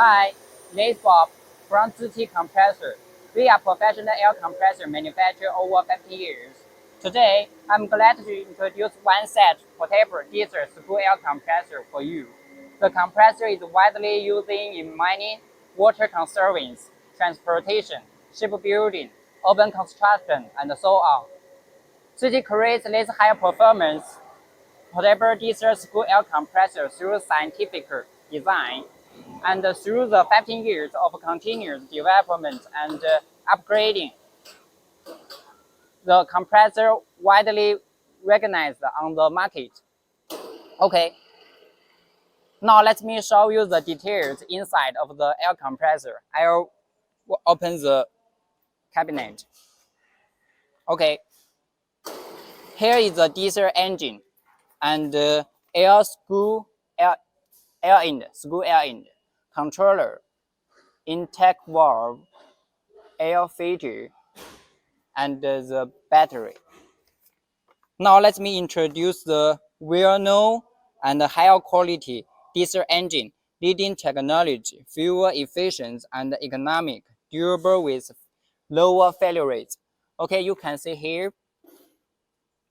Hi, this is Bob from ZT Compressor. We are professional air compressor manufacturer over 50 years. Today, I'm glad to introduce one set portable diesel screw air compressor for you. The compressor is widely used in mining, water conservation, transportation, shipbuilding, urban construction, and so on. ZT creates this high performance portable diesel screw air compressor through scientific design and through the 15 years of continuous development and upgrading. The compressor widely recognized on the market. Okay, now let me show you the details inside of the air compressor. I'll open the cabinet. Okay, here is the diesel engine and air end, controller, intake valve, air filter, and the battery. Now let me introduce the well-known and higher quality diesel engine, leading technology, fuel efficient and economic, durable with lower failure rates. Okay, you can see here,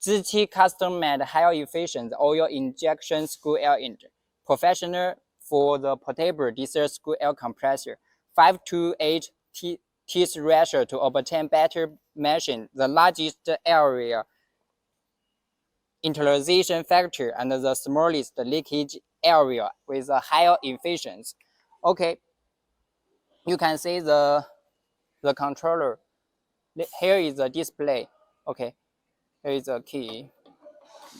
GT custom-made higher efficient oil injection screw air engine, professional for the portable diesel screw air compressor, 5 to 8 teeth ratio to obtain better meshing, the largest area utilization factor, and the smallest leakage area with a higher efficiency. Okay, you can see the controller. Here is the display. Okay, here is the key.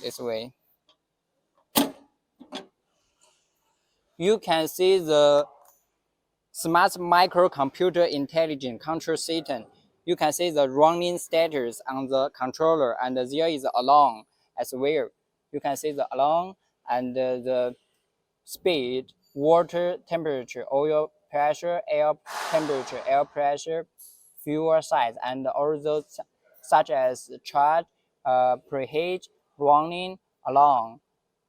This way. You can see the smart microcomputer intelligent control system. You can see the running status on the controller, and there is alarm as well. You can see the alarm and the speed, water temperature, oil pressure, air temperature, air pressure, fuel size, and all those such as charge, preheat, running, alarm,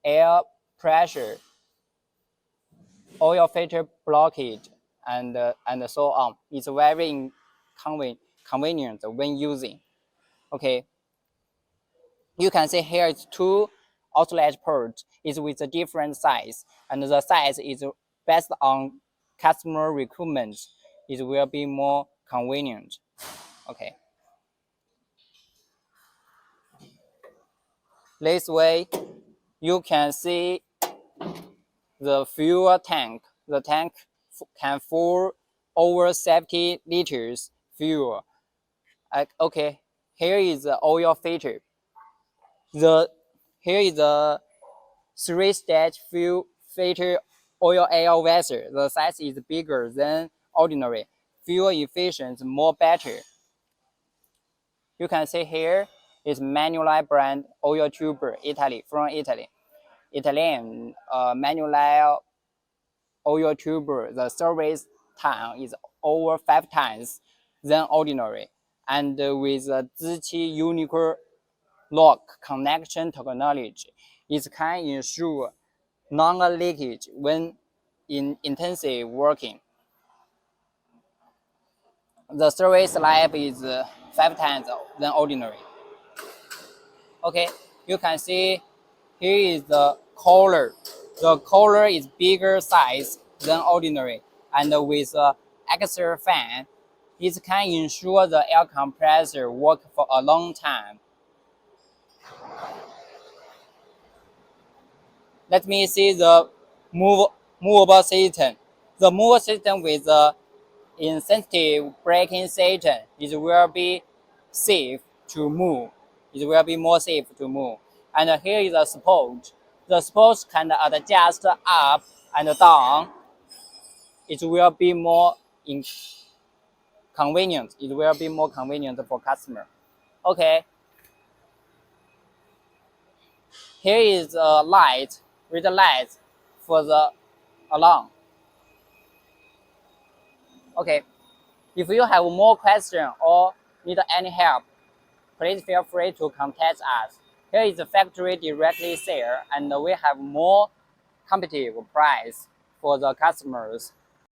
air pressure, oil filter blockage, and so on. It's very convenient when using. Okay, you can see here it's two outlet ports. It's with a different size, and the size is based on customer requirements. It will be more convenient. Okay. This way, you can see the fuel tank. The tank can hold over 70 liters fuel. Okay, here is the oil filter. Here is the three-stage fuel filter oil air vessel. The size is bigger than ordinary. Fuel efficient, more better. You can see here is Manulife brand oil tuber, Italy, from Italy. Italian Manulife oil tuber. The service time is over 5 times than ordinary, and with a ZT unique lock connection technology, it can ensure non-leakage when in intensive working. The service life is 5 times than ordinary. Okay, you can see here is the collar. The collar is bigger size than ordinary, and with an extra fan, it can ensure the air compressor work for a long time. Let me see the movable system. The movable system with the insensitive braking system, it will be safe to move. It will be more safe to move. And here is the support. The support can adjust up and down. It will be more convenient. It will be more convenient for customer. Okay. Here is a light, red light for the alarm. Okay. If you have more questions or need any help, please feel free to contact us. Here is the factory directly sale, and we have more competitive price for the customers.